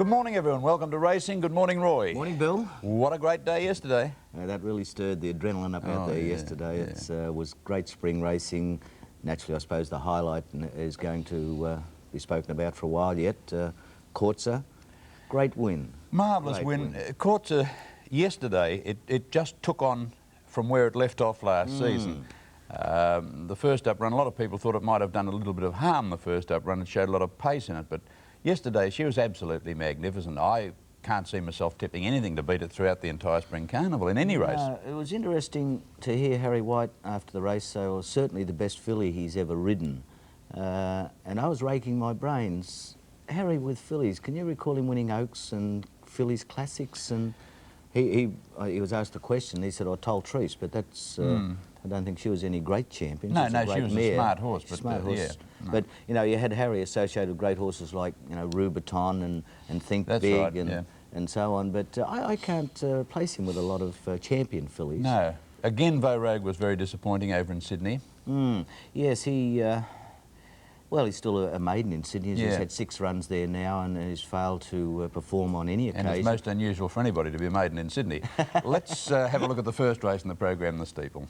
Good morning, everyone. Welcome to racing. Good morning, Roy. Morning, Bill. What a great day yesterday. That really stirred the adrenaline up out there yesterday. It was great spring racing. Naturally, I suppose the highlight is going to be spoken about for a while yet. Kortzer, great win. Marvellous win. Kortzer, yesterday, it just took on from where it left off last season. The first up run, a lot of people thought it might have done a little bit of harm, the first up run. It showed a lot of pace in it, but yesterday she was absolutely magnificent. I can't see myself tipping anything to beat it throughout the entire spring carnival in any race. It was interesting to hear Harry White after the race say, well, certainly the best filly he's ever ridden. And I was raking my brains. Harry with fillies, can you recall him winning Oaks and fillies classics? And he was asked a question. He said, "I told Treese," but that's. I don't think she was any great champion. No, she was a smart horse. But, smart horse. Yeah, no. But you know, you had Harry associated with great horses like Rubiton and Think That's Big right, and so on. But I can't place him with a lot of champion fillies. No. Again, Vogue was very disappointing over in Sydney. Yes, he. Well, he's still a maiden in Sydney. He's had 6 runs there now and has failed to perform on any occasion. And it's most unusual for anybody to be a maiden in Sydney. Let's have a look at the first race in the program, the Steeple.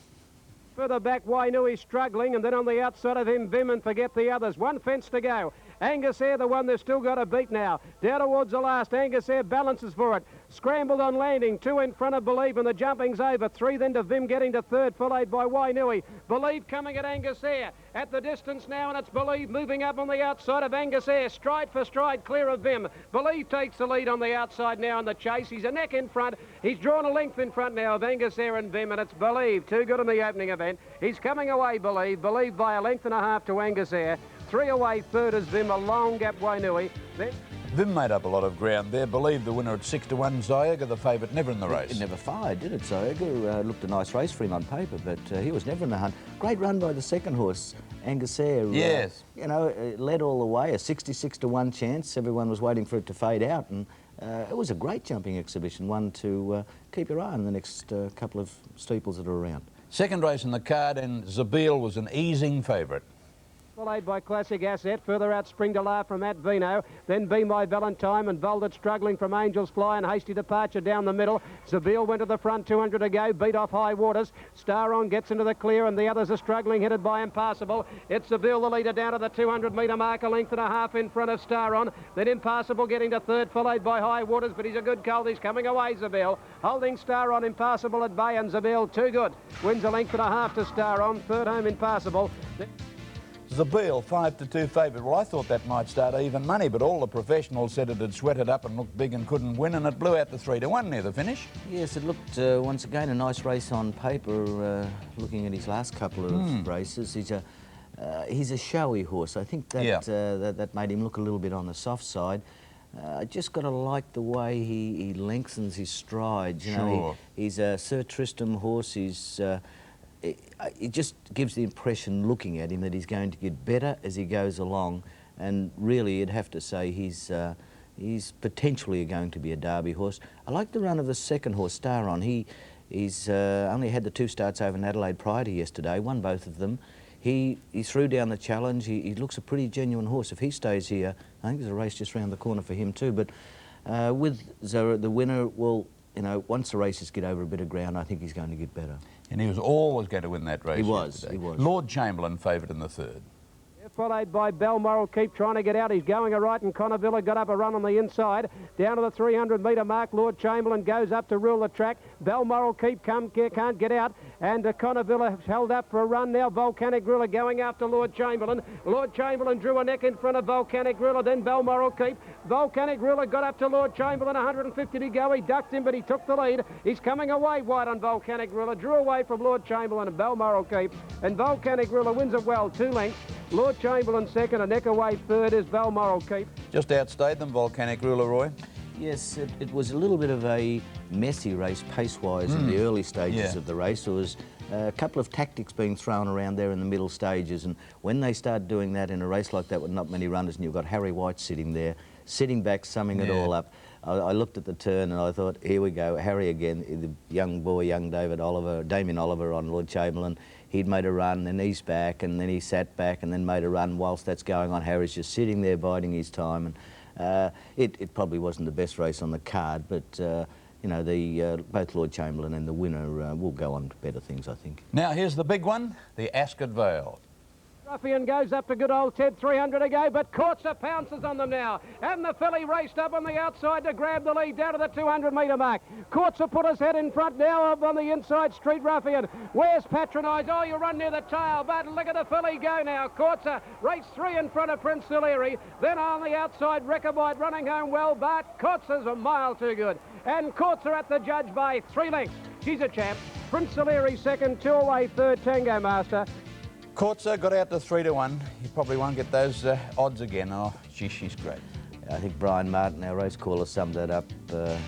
Further back, Wainui struggling, and then on the outside of him, Vim, and forget the others. 1 fence to go. Angus Eyre, the one they've still got to beat now. Down towards the last, Angus Eyre balances for it. Scrambled on landing, 2 in front of Believe, and the jumping's over. 3 then to Vim, getting to third, followed by Wainui. Believe coming at Angus Eyre. At the distance now, and it's Believe moving up on the outside of Angus Eyre. Stride for stride, clear of Vim. Believe takes the lead on the outside now in the chase. He's a neck in front. He's drawn a length in front now of Angus Eyre and Vim, and it's Believe. Too good in the opening event. He's coming away, Believe. Believe by a length and a half to Angus Eyre. 3 away, third is Vim, a long gap Wainui. Then Vim made up a lot of ground there. Believe the winner at 6-1. Zyaga, the favourite, never in the race. It never fired, did it? Zyaga looked a nice race for him on paper, but he was never in the hunt. Great run by the second horse, Angus Eyre. Yes. Led all the way, a 66-1 chance. Everyone was waiting for it to fade out, and it was a great jumping exhibition, one to keep your eye on the next couple of steeples that are around. Second race in the card, and Zabeel was an easing favourite. Followed by Classic Asset, further out Spring de La from At Vino, then Be My Valentine and Volded struggling from Angel's Fly and Hasty Departure down the middle. Zabeel went to the front, 200 to go, beat off High Waters. Star On gets into the clear and the others are struggling, headed by Impassable. It's Zabeel the leader down to the 200 metre mark, a length and a half in front of Star On. Then Impassable getting to third, followed by High Waters, but he's a good colt. He's coming away, Zabeel. Holding Star On, Impassable at bay, and Zabeel too good. Wins a length and a half to Star On, third home Impassable. Zabeel, 5-2 favourite. Well, I thought that might start even money, but all the professionals said it had sweated up and looked big and couldn't win, and it blew out to 3-1 near the finish. Yes, it looked, once again, a nice race on paper, looking at his last couple of races. He's a showy horse. I think that, that made him look a little bit on the soft side. Just got to like the way he lengthens his strides. You know, he's a Sir Tristram horse. It just gives the impression, looking at him, that he's going to get better as he goes along. And really, you'd have to say he's potentially going to be a Derby horse. I like the run of the second horse, Star On. He's only had the 2 starts over in Adelaide prior to yesterday, won both of them. He threw down the challenge. He looks a pretty genuine horse. If he stays here, I think there's a race just round the corner for him too. But with Zara, the winner, well, once the races get over a bit of ground, I think he's going to get better. And he was always going to win that race. He was. Lord Chamberlain favourite in the third. Followed by Balmoral, keep trying to get out. He's going right, and Connor got up a run on the inside. Down to the 300 metre mark, Lord Chamberlain goes up to rule the track. Balmoral can't get out, and Connor held up for a run now. Volcanic Gorilla going after Lord Chamberlain. Lord Chamberlain drew a neck in front of Volcanic Gorilla, then Balmoral keep. Volcanic Gorilla got up to Lord Chamberlain, 150 to go. He ducked him, but he took the lead. He's coming away wide on Volcanic Gorilla, drew away from Lord Chamberlain and Balmoral keep, and Volcanic Gorilla wins it well, 2 lengths. Lord Chamberlain second, a neck away third is Balmoral keep. Just outstayed them, Volcanic Ruler, Roy. Yes, it was a little bit of a messy race pace-wise in the early stages of the race. There was a couple of tactics being thrown around there in the middle stages, and when they start doing that in a race like that with not many runners, and you've got Harry White sitting there, sitting back, summing it all up, I looked at the turn and I thought, here we go, Harry again, the young boy, young Damien Oliver on Lord Chamberlain. He'd made a run, then he's back, and then he sat back and then made a run. Whilst that's going on, Harry's just sitting there biding his time. It probably wasn't the best race on the card, but you know, both Lord Chamberlain and the winner will go on to better things, I think. Now here's the big one, the Ascot Vale. Ruffian goes up to good old Ted, 300 to go, but Courtser pounces on them now. And the filly raced up on the outside to grab the lead down to the 200-metre mark. Courtser put his head in front now up on the inside. Street Ruffian. Where's Patronise? Oh, you run near the tail, but look at the filly go now. Courtser raced 3 in front of Prince O'Leary. Then on the outside, Rechabite running home well, but Courtser's a mile too good. And Courtser at the judge by 3 lengths. She's a champ. Prince O'Leary second, 2 away third, Tango Master. Courtser got out to 3 to 1. You probably won't get those odds again. Oh, she's great. I think Brian Martin, our race caller, summed that up.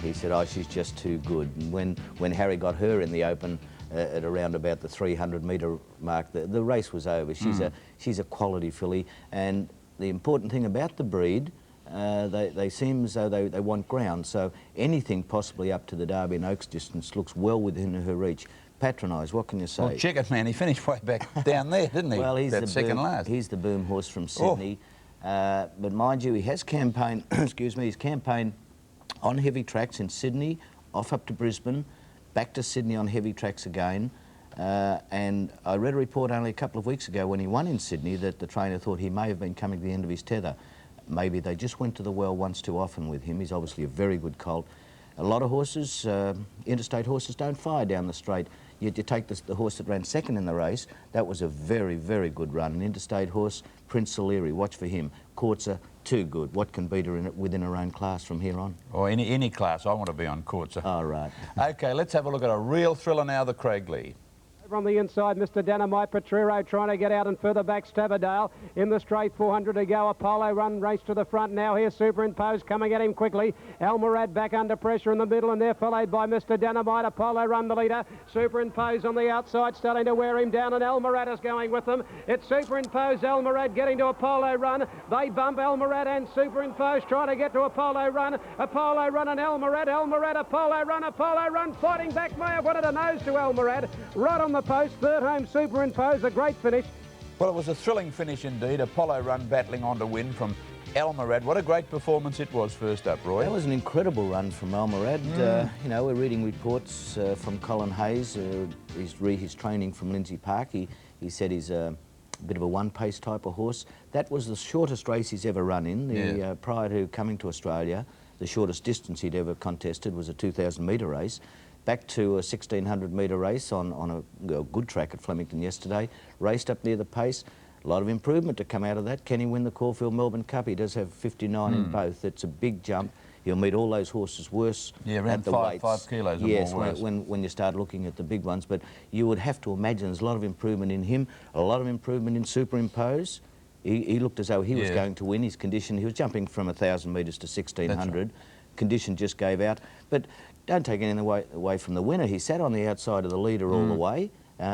He said, oh, she's just too good. And when Harry got her in the open at around about the 300-metre mark, the race was over. She's a quality filly. And the important thing about the breed, they seem as though they want ground. So anything possibly up to the Derby and Oaks distance looks well within her reach. Patronise, what can you say? Well, Chicken Man, he finished way back down there, didn't he? Well, he's that the second boom, last. He's the boom horse from Sydney. But mind you, he has campaigned, excuse me, he's campaigned on heavy tracks in Sydney, off up to Brisbane, back to Sydney on heavy tracks again. And I read a report only a couple of weeks ago when he won in Sydney that the trainer thought he may have been coming to the end of his tether. Maybe they just went to the well once too often with him. He's obviously a very good colt. A lot of horses, interstate horses, don't fire down the straight. You take the horse that ran second in the race. That was a very, very good run. An interstate horse, Prince O'Leary, watch for him. Courtser, too good. What can beat her within her own class from here on? Or any class. I want to be on Courtser. All right. OK, let's have a look at a real thriller now, the Craigley. From the inside, Mr. Dynamite Petrero trying to get out and further back Staverdale. In the straight, 400 to go. Apollo run race to the front now. Here's Superimposed coming at him quickly. Almorad back under pressure in the middle, and they're followed by Mr. Dynamite. Apollo run the leader. Superimposed on the outside, starting to wear him down, and Almorad is going with them. It's Superimposed, Almorad getting to Apollo run. They bump Almorad and Superimposed trying to get to Apollo run. Apollo run and Almorad, Apollo run, fighting back. May have wanted a nose to Almorad. Right on the post, third home Superimposed, a great finish. Well, it was a thrilling finish indeed. Apollo run battling on to win from Almorad. What a great performance it was first up, Roy. That was an incredible run from Almorad. You know, we're reading reports from Colin Hayes. His training from Lindsay Park. He said he's a bit of a one-pace type of horse. That was the shortest race he's ever run in. Prior to coming to Australia, the shortest distance he'd ever contested was a 2,000-metre race. Back to a 1,600-metre race on a good track at Flemington yesterday. Raced up near the pace. A lot of improvement to come out of that. Can he win the Caulfield Melbourne Cup? He does have 59 in both. It's a big jump. He'll meet all those horses worse around at the weights. 5 kilos or yes, more worse. when you start looking at the big ones. But you would have to imagine there's a lot of improvement in him, a lot of improvement in Superimpose. He looked as though he was going to win. His condition, he was jumping from 1,000 metres to 1,600. Right. Condition just gave out. But don't take anything away from the winner. He sat on the outside of the leader all the way.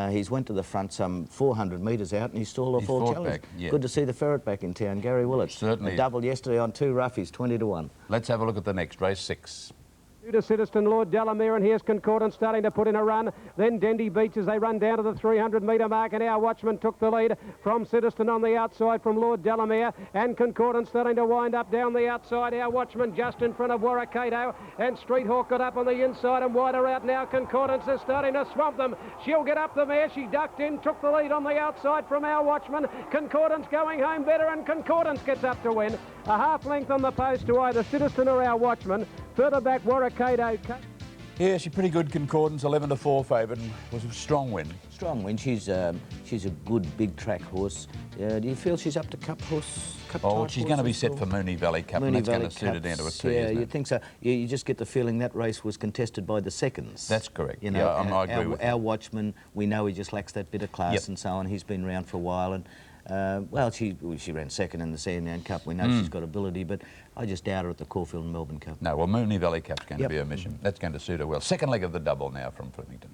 He's went to the front some 400 metres out and he stalled off all challenge. Good to see the ferret back in town, Gary Willett. Certainly. A double yesterday on 2 roughies, 20 to 1. Let's have a look at the next race, 6. To Citizen Lord Delamere, and here's Concordance starting to put in a run. Then Dendy Beach as they run down to the 300-metre mark, and our Watchman took the lead from Citizen on the outside from Lord Delamere, and Concordance starting to wind up down the outside. Our Watchman just in front of Warrakato, and Street Hawk got up on the inside and wider out now. Concordance is starting to swamp them. She'll get up the mare. She ducked in, took the lead on the outside from our Watchman. Concordance going home better, and Concordance gets up to win. A half length on the post to either Citizen or our Watchman. Further back, Warrakato. Yeah, she's pretty good, Concordance, 11 to 4 favourite, and was a strong win. Strong win. She's a good big track horse. Do you feel she's up to cup horse? She's going to be set for Moonee Valley Cup, and that's going to suit her down to a T. Yeah, you think so? You just get the feeling that race was contested by the seconds. That's correct. You know, I agree with our Watchman, we know he just lacks that bit of class and so on. He's been around for a while, and well, she ran second in the Sandown Cup. We know she's got ability, but I just doubt her at the Caulfield and Melbourne Cup. No, well, Moonee Valley Cup's going to be her mission. That's going to suit her well. Second leg of the double now from Flemington.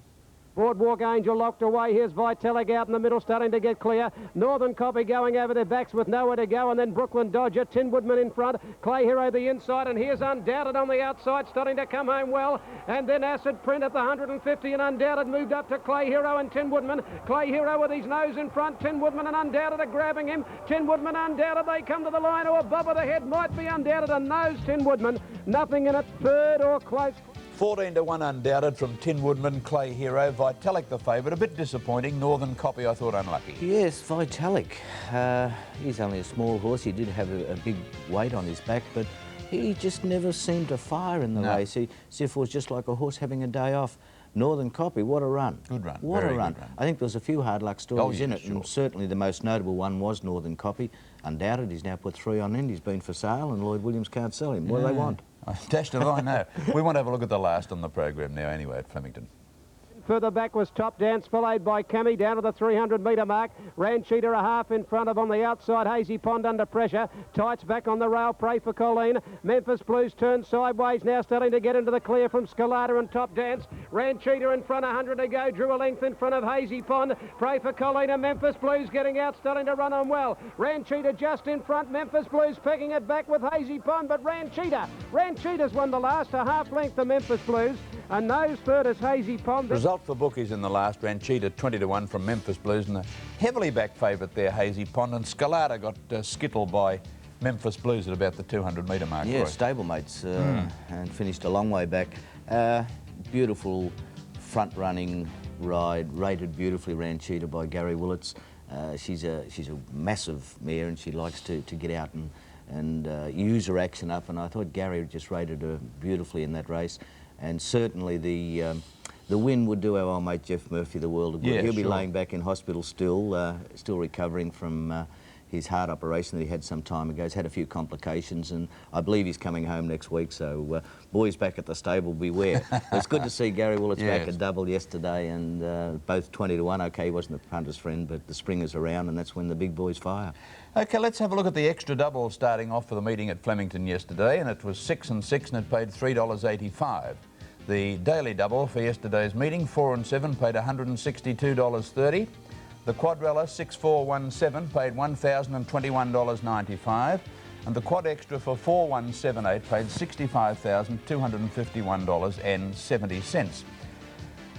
Boardwalk Angel locked away. Here's Vitalik out in the middle, starting to get clear. Northern Copy going over their backs with nowhere to go, and then Brooklyn Dodger, Tin Woodman in front, Clay Hero the inside, and here's Undoubted on the outside, starting to come home well, and then Acid Print at the 150, and Undoubted moved up to Clay Hero and Tin Woodman. Clay Hero with his nose in front, Tin Woodman and Undoubted are grabbing him. Tin Woodman, Undoubted, they come to the line, or above of the head might be Undoubted, and nose Tin Woodman, nothing in it, third or close. 14 to 1 Undoubted from Tin Woodman, Clay Hero. Vitalik the favourite, a bit disappointing. Northern Copy I thought unlucky. Yes, Vitalik. He's only a small horse. He did have a big weight on his back, but he just never seemed to fire in the race. He as if it was just like a horse having a day off. Northern Copy, what a run. Good run. What Very a run. Good run. I think there was a few hard luck stories in it, sure. and certainly the most notable one was Northern Copy. Undoubted, he's now put 3 on end. He's been for sale, and Lloyd Williams can't sell him. What do they want? Dashed if I know. We want to have a look at the last on the program now anyway at Flemington. Further back was Top Dance, followed by Cammy down to the 300-metre mark. Rancheater a half in front of on the outside. Hazy Pond under pressure. Tights back on the rail. Pray for Colleen. Memphis Blues turn sideways now, starting to get into the clear from Scolata and Top Dance. Rancheater in front, 100 to go. Drew a length in front of Hazy Pond. Pray for Colleen and Memphis Blues getting out, starting to run on well. Rancheater just in front. Memphis Blues pegging it back with Hazy Pond, but Rancheater's won the last, a half length to Memphis Blues. And nose third is Hazy Pond. Result for bookies in the last, Rancheater 20 to 1 from Memphis Blues, and the heavily back favourite there, Hazy Pond, and Scolata got skittled by Memphis Blues at about the 200-metre mark. Yeah, Roy. stablemates, and finished a long way back. Beautiful front-running ride, rated beautifully Rancheater by Gary Willits. She's a massive mare, and she likes to get out and use her action up, and I thought Gary just rated her beautifully in that race. And certainly the win would do our old mate Jeff Murphy the world of good. Yeah, He'll be sure. laying back in hospital still recovering from his heart operation that he had some time ago. He's had a few complications, and I believe he's coming home next week. So boys back at the stable, beware. It's good to see Gary Willits back at double yesterday, and both 20 to 1. Okay, he wasn't the punter's friend, but the springer's around, and that's when the big boys fire. Okay, let's have a look at the extra double starting off for the meeting at Flemington yesterday, and it was 6 and 6, and it paid $3.85. The daily double for yesterday's meeting, 4 and 7, paid $162.30. The quadrella, 6, 4, 1, 7, paid $1,021.95. And the quad extra for 4, 1, 7, 8 paid $65,251.70.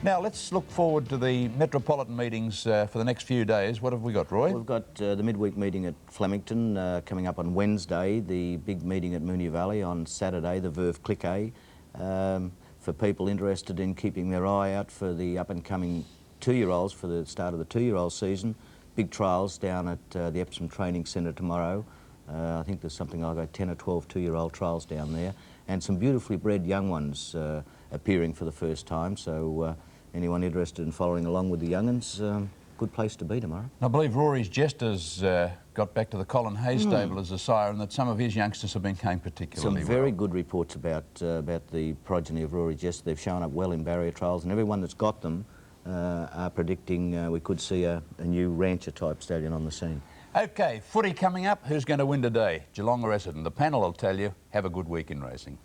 Now, let's look forward to the Metropolitan meetings for the next few days. What have we got, Roy? We've got the midweek meeting at Flemington coming up on Wednesday, the big meeting at Moonee Valley on Saturday, the Verve Cliquet. For people interested in keeping their eye out for the up-and-coming 2-year-olds for the start of the 2-year-old season. Big trials down at the Epsom Training Centre tomorrow. I think there's something like 10 or 12 2-year-old trials down there, and some beautifully bred young ones appearing for the first time. So anyone interested in following along with the young'uns, good place to be tomorrow. I believe Rory's Jesters got back to the Colin Hayes stable as a sire, and that some of his youngsters have been going particularly Some very good reports about the progeny of Rory Jester. They've shown up well in barrier trials, and everyone that's got them are predicting we could see a new rancher-type stallion on the scene. Okay, footy coming up. Who's going to win today, Geelong or Essendon? The panel will tell you. Have a good week in racing.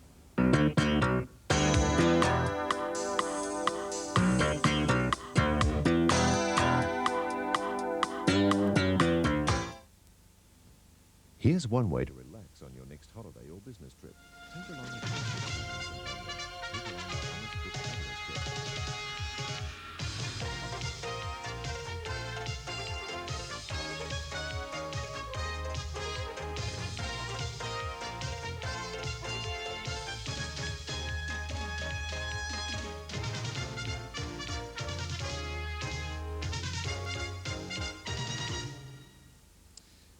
Here's one way to relax on your next holiday or business trip. Take along a Take along a Thomas Cook fabulous trip.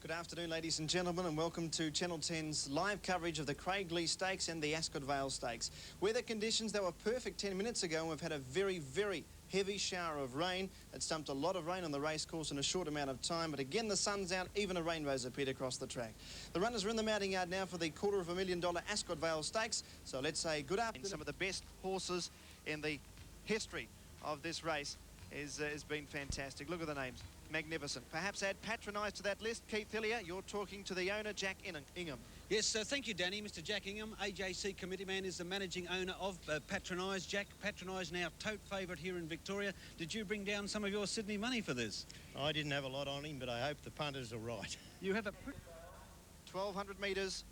Good afternoon, ladies and gentlemen, and welcome to Channel 10's live coverage of the Craigley Stakes and the Ascot Vale Stakes. Weather conditions that were perfect 10 minutes ago, and we've had a very, very heavy shower of rain. It stumped a lot of rain on the racecourse in a short amount of time, but again the sun's out, even a rainbow's appeared across the track. The runners are in the mounting yard now for the $250,000 Ascot Vale Stakes, so let's say good afternoon. Some of the best horses in the history of this race has been fantastic. Look at the names. Magnificent. Perhaps add Patronise to that list. Keith Hillier, you're talking to the owner, Jack Ingham. Yes, thank you, Danny. Mr. Jack Ingham, AJC committee man, is the managing owner of Patronise. Jack, Patronise now tote favourite here in Victoria. Did you bring down some of your Sydney money for this? I didn't have a lot on him, but I hope the punters are right. You have a... 1,200 metres.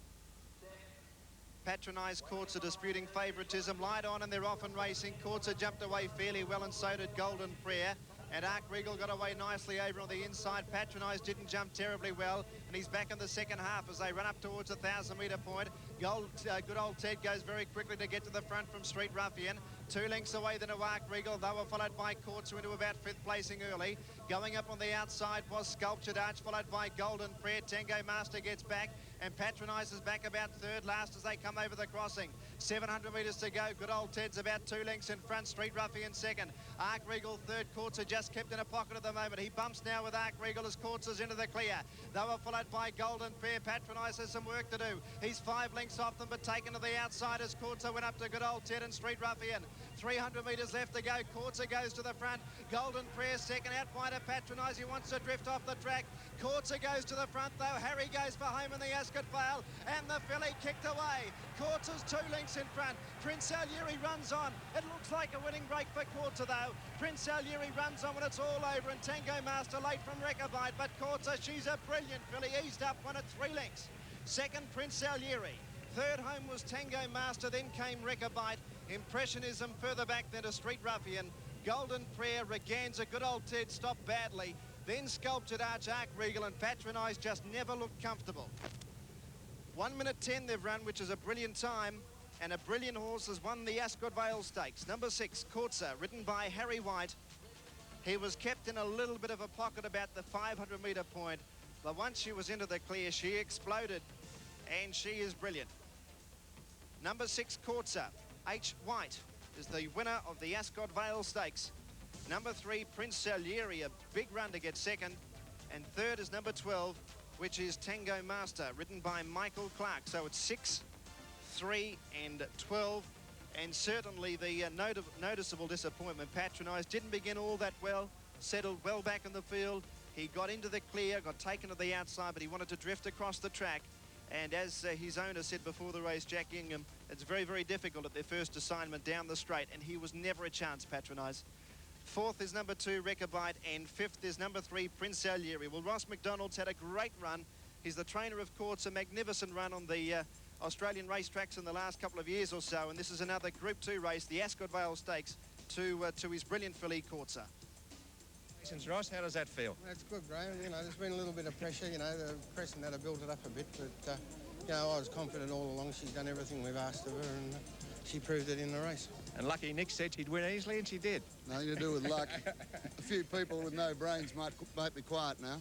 Patronise Courts are disputing favouritism. Light on and they're off and racing. Courts have jumped away fairly well and so did Golden Prayer. And Arc Regal got away nicely over on the inside. Patronise didn't jump terribly well, and he's back in the second half as they run up towards the 1,000-metre point. Good old Ted goes very quickly to get to the front from Street Ruffian. 2 lengths away than Arc Regal. They were followed by Courts, who into about 5th placing early. Going up on the outside was Sculptured Arch, followed by Golden Prayer. Tango Master gets back, and Patronise is back about 3rd last as they come over the crossing. 700 metres to go. Good old Ted's about 2 lengths in front. Street Ruffian 2nd. Arc Regal 3rd. Courts are just kept in a pocket at the moment. He bumps now with Arc Regal as Courts is into the clear. They were followed by Golden Prayer. Patronise has some work to do. He's 5 lengths off them, but taken to the outside as Courts went up to good old Ted and Street Ruffian. 300 metres left to go. Courts goes to the front. Golden Prayer 2nd. Out wide of Patronise. He wants to drift off the track. Courts goes to the front though. Harry goes for home in the Ascot Vale, and the filly kicked away. Courts is 2 lengths in front. Prince Alieri runs on. It looks like a winning break for Courts though. Prince Alieri runs on when it's all over, and Tango Master late from Rechabite, but Courts, she's a brilliant filly. Eased up one at 3 lengths. 2nd, Prince Alieri. 3rd home was Tango Master, then came Rechabite. Impressionism further back than a Street Ruffian. Golden Prayer, Reganza, good old Ted stopped badly. Then Sculptured Arch, Arc Regal, and Patronise just never looked comfortable. 1 minute 10 they've run, which is a brilliant time, and a brilliant horse has won the Ascot Vale Stakes. Number 6, Courtsa, ridden by Harry White. He was kept in a little bit of a pocket about the 500-metre point, but once she was into the clear, she exploded, and she is brilliant. Number 6, Courtsa, H. White, is the winner of the Ascot Vale Stakes. Number 3, Prince Salieri, a big run to get 2nd. And 3rd is number 12, which is Tango Master, ridden by Michael Clark. So it's 6, 3 and 12. And certainly the noticeable disappointment. Patronise didn't begin all that well, settled well back in the field. He got into the clear, got taken to the outside, but he wanted to drift across the track. And as his owner said before the race, Jack Ingham, it's very, very difficult at their first assignment down the straight, and he was never a chance, Patronise. 4th is number 2, Rechabite, and 5th is number 3, Prince Alieri. Well, Ross McDonald's had a great run. He's the trainer of Courts, a magnificent run on the Australian racetracks in the last couple of years or so, and this is another Group 2 race, the Ascot Vale Stakes, to his brilliant filly, Courtsa. Congratulations, Ross. How does that feel? That's good, Graham. You know, there's been a little bit of pressure, you know, the pressing that have built it up a bit, but, you know, I was confident all along. She's done everything we've asked of her, and she proved it in the race. And lucky Nick said she'd win easily, and she did. Nothing to do with luck. A few people with no brains might be quiet now.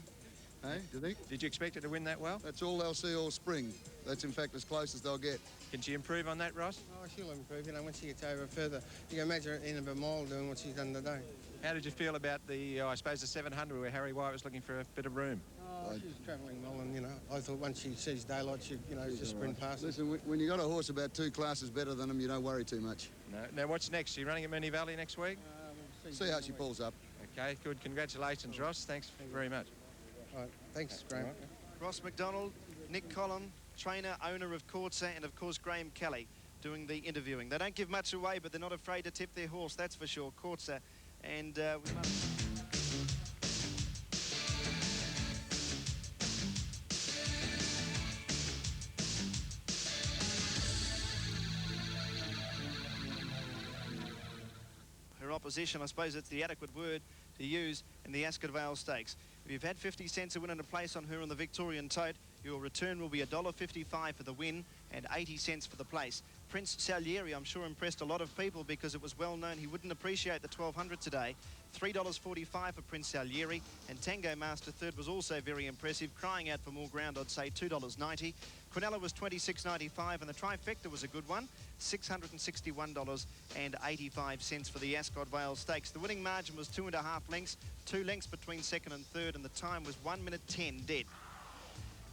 Hey, do you think? Did you expect her to win that well? That's all they'll see all spring. That's, in fact, as close as they'll get. Can she improve on that, Ross? Oh, she'll improve, you know, once she gets over further. You can imagine her in of a mile doing what she's done today. How did you feel about the, I suppose, the 700 where Harry White was looking for a bit of room? Oh, she's travelling well, and, you know, I thought once she sees daylight, she'd, you know, just sprint past. Listen, when you got a horse about 2 classes better than him, you don't worry too much. No. Now, what's next? Are you running at Moonee Valley next week? We'll See how she pulls up. Okay, good. Congratulations, Ross. Thanks very much. All right, thanks, Graham. Ross McDonald, Nick Collin, trainer, owner of Courtsa, and of course Graham Kelly doing the interviewing. They don't give much away, but they're not afraid to tip their horse, that's for sure, Courtsa. And we must... Her opposition, I suppose it's the adequate word to use in the Ascot Vale Stakes. If you've had 50 cents a win and a place on her on the Victorian Tote, your return will be $1.55 for the win and 80 cents for the place. Prince Salieri, I'm sure, impressed a lot of people because it was well known he wouldn't appreciate the 1200 today. $3.45 for Prince Salieri, and Tango Master third was also very impressive, crying out for more ground. I'd say $2.90. Quinella was $26.95, and the trifecta was a good one, $661.85 for the Ascot Vale Stakes. The winning margin was 2.5 lengths, 2 lengths between 2nd and 3rd, and the time was 1 minute 10 dead.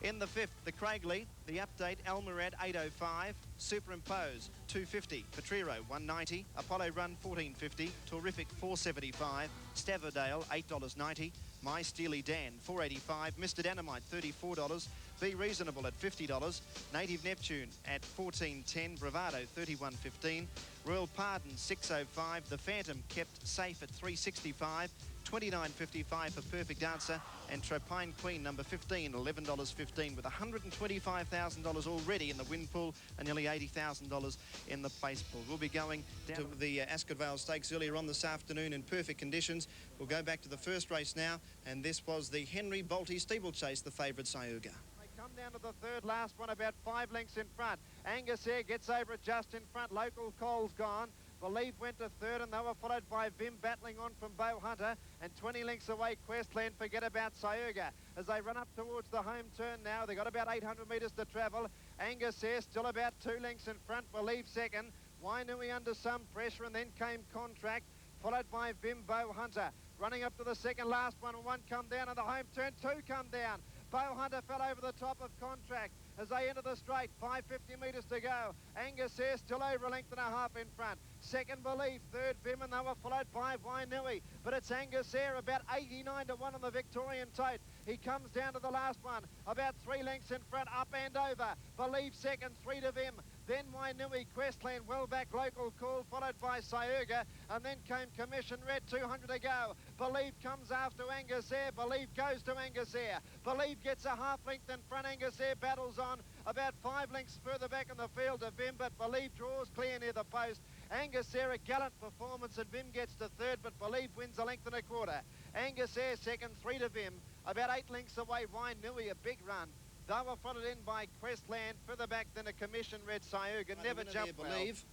In the 5th, the Craigley, the update, Almirad 805, Superimpose 250, Petriro 190, Apollo Run 1450, Terrific 475, Staverdale $8.90, My Steely Dan, $4.85. Mr. Dynamite, $34. Be Reasonable at $50. Native Neptune at $14.10. Bravado, $31.15. Royal Pardon, $6.05. The Phantom kept safe at $3.65. $29.55 for Perfect Answer, and Tropine Queen number 15, $11.15, with $125,000 already in the win pool and nearly $80,000 in the place pool. We'll be going down to the Ascot Vale Stakes earlier on this afternoon in perfect conditions. We'll go back to the first race now, and this was the Henry Bolte Steeplechase, the favourite Sayuga. Come down to the third last one, about 5 lengths in front. Angus Air gets over it just in front. Local Cole's gone. Believe went to third, and they were followed by Vim battling on from Beau Hunter, and 20 lengths away Questland. Forget about Sayuga as they run up towards the home turn now. They got about 800 metres to travel. Angus Air still about 2 lengths in front. Believe second. Wainui under some pressure, and then came Contract, followed by Vim Beau Hunter. Running up to the second last one, and one come down on the home turn, 2 come down. Beau Hunter fell over the top of Contract as they enter the straight. 550 metres to go. Angus Air still over a length and a half in front. Second Belief, third Vim, and they were followed by Wainui. But it's Angus Air, about 89 to 1 on the Victorian tote. He comes down to the last one, about 3 lengths in front, up and over. Believe second, 3 to Vim. Then Wainui, Questland, well back, Local Call, followed by Sayuga, and then came Commission Red, 200 to go. Believe comes after Angus Air. Believe goes to Angus Air. Believe gets a half length in front. Angus Air battles on about 5 lengths further back in the field of Vim, but Believe draws clear near the post. Angus Air, a gallant performance, and Vim gets to third, but Believe wins a length and a quarter. Angus Air second, 3 to Vim. About 8 lengths away, Wainui, a big run. They were followed in by Questland, further back than a Commission Red Sayuga. Never jumped well. Believe.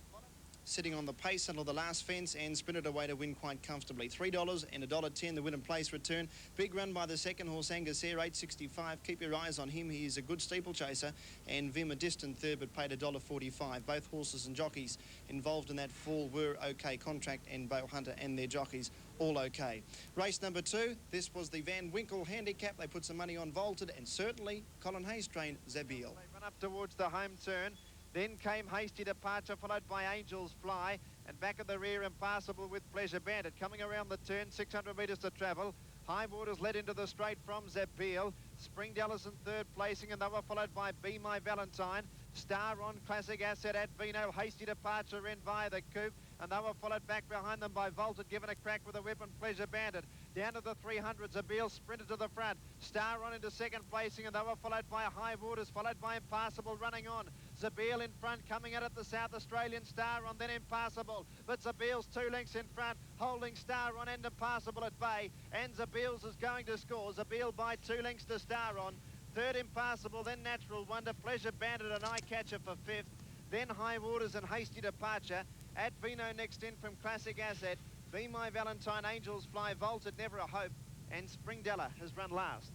Sitting on the pace until the last fence and sprinted away to win quite comfortably. $3 and $1.10 the win and place return. Big run by the second horse, Angus Air, $8.65. Keep your eyes on him. He is a good steeplechaser. And Vim a distant third, but paid $1.45. Both horses and jockeys involved in that fall were okay. Contract and Beau Hunter and their jockeys all okay. Race number 2, this was the Van Winkle handicap. They put some money on Vaulted, and certainly Colin Hayes trained Zabiel. They run up towards the home turn. Then came Hasty Departure, followed by Angel's Fly, and back at the rear, Impassable with Pleasure Bandit. Coming around the turn, 600 metres to travel. High Waters led into the straight from Zabiel. Springdale in third placing, and they were followed by Be My Valentine. Star on Classic Asset at Vino. Hasty Departure in via the coupe, and they were followed back behind them by Vaulted, given a crack with a whip, and Pleasure Bandit. Down to the 300s, Zabiel sprinted to the front. Star on into second placing, and they were followed by High Waters, followed by Impassable running on. Zabiel in front, coming out at the South Australian. Star on, then Impassable. But Zabiel's 2 lengths in front, holding Star on and Impassable at bay. And Zabiel's is going to score. Zabiel by 2 lengths to Star on. Third, Impassable, then Natural Wonder. Pleasure Bandit, an eye catcher for fifth. Then High Waters and Hasty Departure. At Vino next in from Classic Asset. Be My Valentine, Angel's Fly, Vaulted, Never a Hope, and Springdella has run last.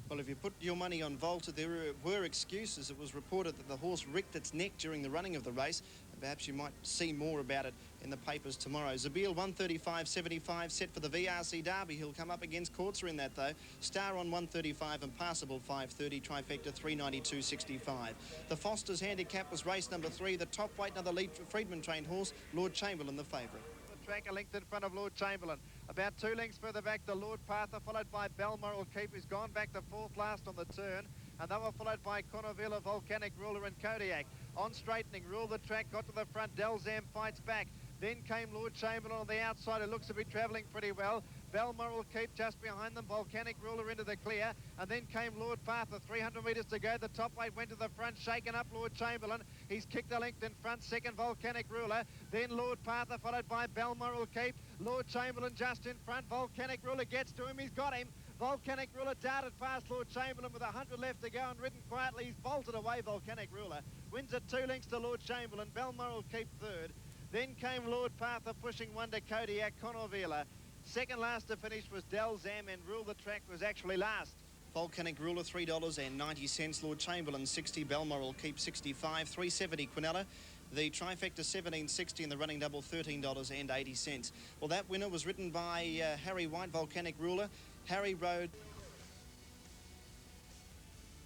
Well, if you put your money on Vaulted, there were excuses. It was reported that the horse ricked its neck during the running of the race. Perhaps you might see more about it in the papers tomorrow. Zabiel 135.75 set for the VRC Derby. He'll come up against Courtser in that though. Star on 135 and Passable 530. Trifecta 392.65. The Foster's handicap was race number 3. The top weight, another lead Friedman trained horse, Lord Chamberlain, the favourite. Track a length in front of Lord Chamberlain. About 2 lengths further back to Lord Parther, followed by Balmoral Keep, who's gone back to 4th last on the turn. And they were followed by Conovilla, Volcanic Ruler and Kodiak. On straightening, Rule the Track, got to the front. Delzam fights back. Then came Lord Chamberlain on the outside, who looks to be travelling pretty well. Balmoral Keep just behind them. Volcanic Ruler into the clear. And then came Lord Parther, 300 metres to go. The top weight went to the front, shaken up Lord Chamberlain. He's kicked a length in front. Second, Volcanic Ruler. Then Lord Parther, followed by Balmoral Keep. Lord Chamberlain just in front. Volcanic Ruler gets to him. He's got him. Volcanic Ruler darted past Lord Chamberlain with 100 left to go and ridden quietly. He's bolted away, Volcanic Ruler. Wins at 2 lengths to Lord Chamberlain. Balmoral Keep third. Then came Lord Parther pushing one to Kodiak, Conovilla. Second last to finish was Delzam, and Rule the Track was actually last. Volcanic Ruler $3.90. Lord Chamberlain 60. Balmoral Keep 65. 370 Quinella. The trifecta $17.60 and the running double $13.80. Well, that winner was ridden by Harry White, Volcanic Ruler. Harry rode.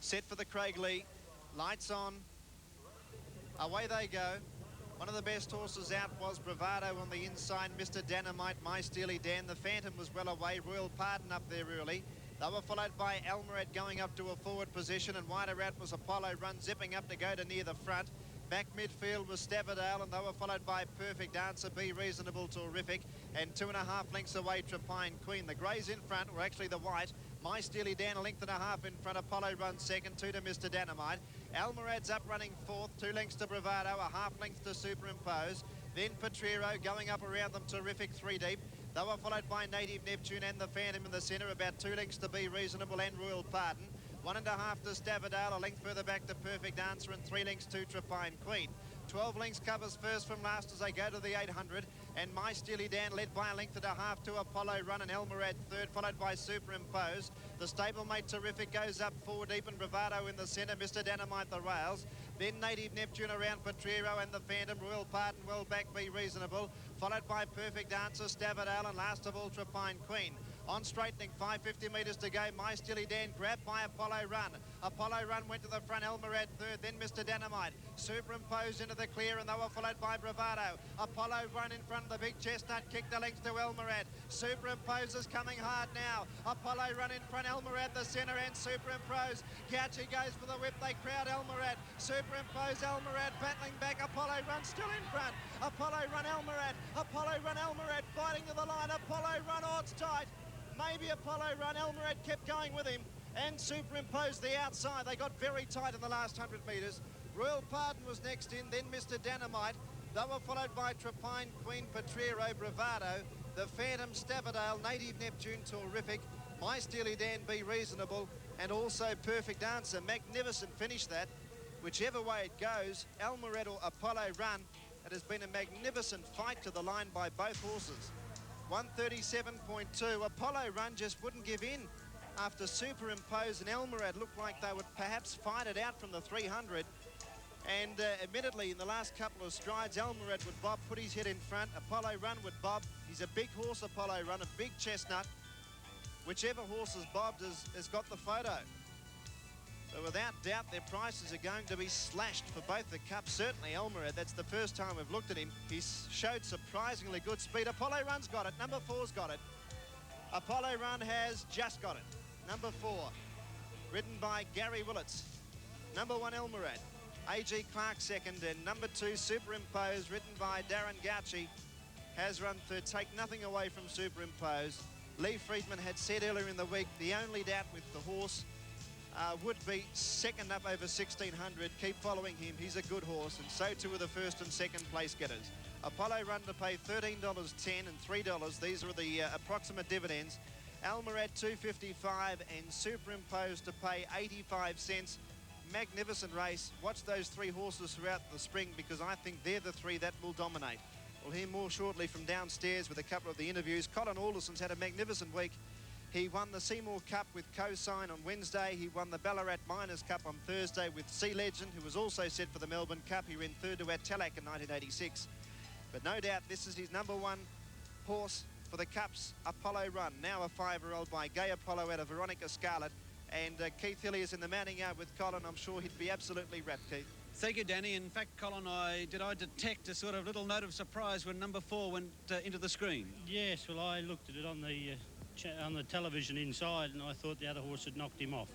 Set for the Craig Lee. Lights on. Away they go. One of the best horses out was Bravado on the inside, Mr. Dynamite, My Steely Dan. The Phantom was well away, Royal Pardon up there early. They were followed by Almirad going up to a forward position, and wider out was Apollo Run zipping up to go to near the front. Back midfield was Stavardale, and they were followed by Perfect Answer, Be Reasonable, Terrific, and 2.5 lengths away, Trapine Queen. The greys in front were actually the white. My Steely Dan, 1.5 lengths in front. Apollo Run second, 2 to Mr. Dynamite. Almirad's up running fourth, 2 lengths to Bravado, 1/2 length to Superimpose. Then Petrero going up around them, Terrific, 3 deep. They were followed by Native Neptune and the Phantom in the centre, about 2 lengths to Be Reasonable and Royal Pardon. 1.5 to Stavardale, 1 length further back to Perfect Answer, and 3 lengths to Trapine Queen. 12 lengths covers first from last as they go to the 800, and My Steely Dan led by 1.5 lengths to Apollo Run, and Elmirad third, followed by Superimpose. The stablemate Terrific goes up 4 deep, and Bravado in the centre, Mr. Dynamite the rails. Then Native Neptune around Petrero and the Phantom, Royal Pardon well back, Be Reasonable, followed by Perfect Answer, Stavardale, and last of all Trapine Queen. On straightening, 550 metres to go. My Steely Dan grabbed by Apollo Run. Apollo Run went to the front, Elmirad third, then Mr. Dynamite. Superimposed into the clear, and they were followed by Bravado. Apollo Run in front of the big chestnut, kicked the length to Elmirad. Superimpose is coming hard now. Apollo Run in front, Elmirad the centre, and Superimpose. Gauchi goes for the whip, they crowd Elmirad. Superimpose, Elmirad battling back. Apollo Run still in front. Apollo Run, Elmirad. Apollo Run, Elmirad fighting to the line. Apollo Run, oh, it's tight. Maybe Apollo Run, Elmirad kept going with him, and Superimposed the outside. They got very tight in the last 100 metres. Royal Pardon was next in, then Mr. Dynamite. They were followed by Trapine Queen, Petrero, Bravado, the Phantom, Stavardale, Native Neptune, Terrific, My Steely Dan, Be Reasonable, and also Perfect Answer. Magnificent finish that. Whichever way it goes, Elmirad or Apollo Run, it has been a magnificent fight to the line by both horses. 137.2. Apollo Run just wouldn't give in after Superimpose and Elmirad looked like they would perhaps fight it out from the 300. And admittedly, in the last couple of strides, Elmirad would bob, put his head in front. Apollo Run would bob. He's a big horse, Apollo Run, a big chestnut. Whichever horse has bobbed has got the photo. So without doubt, their prices are going to be slashed for both the cups. Certainly Elmirad, that's the first time we've looked at him. He's showed surprisingly good speed. Apollo Run's got it. Number 4's got it. Apollo Run has just got it. Number 4, ridden by Gary Willits. Number 1, Elmirad. A.G. Clark second, and number 2, Superimpose, ridden by Darren Gauchi, has run third. Take nothing away from Superimpose. Lee Friedman had said earlier in the week the only doubt with the horse would be second up over 1600. Keep following him. He's a good horse, and so too are the first and second place getters. Apollo Run to pay $13.10 and $3. These are the approximate dividends. Elmirad $2.55 and Superimpose to pay 85 cents. Magnificent race. Watch those 3 horses throughout the spring, because I think they're the 3 that will dominate. We'll hear more shortly from downstairs with a couple of the interviews. Colin Alderson's had a magnificent week. He won the Seymour Cup with Cosign on Wednesday. He won the Ballarat Miners Cup on Thursday with Sea Legend, who was also set for the Melbourne Cup. He ran third to Attalac in 1986. But no doubt this is his number 1 horse for the Cups, Apollo Run. Now a 5-year-old by Gay Apollo out of Veronica Scarlett. And Keith Hilly is in the mounting yard with Colin. I'm sure he'd be absolutely wrapped, Keith. Thank you, Danny. In fact, Colin, I detect a sort of little note of surprise when number 4 went into the screen? Yes, well, I looked at it on the television inside, and I thought the other horse had knocked him off.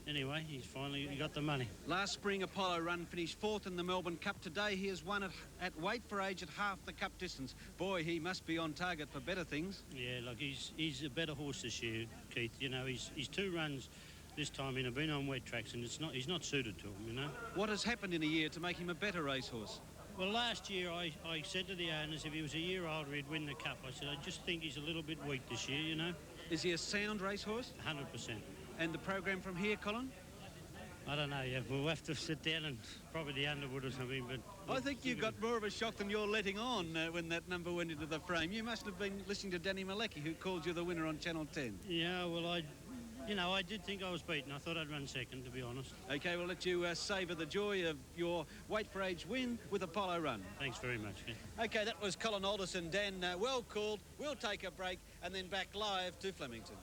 But anyway, he got the money. Last spring, Apollo Run finished 4th in the Melbourne Cup. Today, he has won at weight for age at half the Cup distance. Boy, he must be on target for better things. Yeah, look, he's a better horse this year, Keith. You know, he's 2 runs this time have been on wet tracks, and he's not suited to him, you know. What has happened in a year to make him a better racehorse? Well, last year I said to the owners if he was a year older he'd win the Cup. I said I just think he's a little bit weak this year, you know. Is he a sound racehorse? 100%. And the program from here, Colin? I don't know yet. We'll have to sit down and probably the Underwood or something. But I think you got more of a shock than you're letting on when that number went into the frame. You must have been listening to Danny Malecki, who called you the winner on Channel 10. Yeah, well, I did think I was beaten. I thought I'd run second, to be honest. OK, we'll let you savour the joy of your weight for age win with Apollo Run. Thanks very much. Yeah. OK, that was Colin Alderson. Dan, well called. We'll take a break and then back live to Flemington.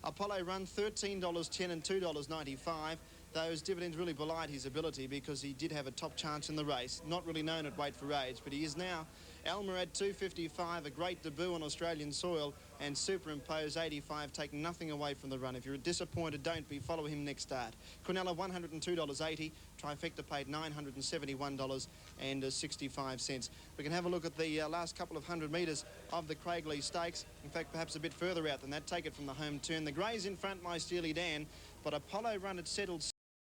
Apollo Run, $13.10 and $2.95. Those dividends really belied his ability because he did have a top chance in the race. Not really known at weight for age, but he is now. Almorad 255, a great debut on Australian soil, and Superimpose 85 take nothing away from the run. If you're disappointed, don't be. Follow him next start. Quinella $102.80. Trifecta paid $971.65. We can have a look at the last couple of 100 metres of the Craigley Stakes. In fact, perhaps a bit further out than that. Take it from the home turn. The Greys in front, My Steely Dan, but Apollo Run had settled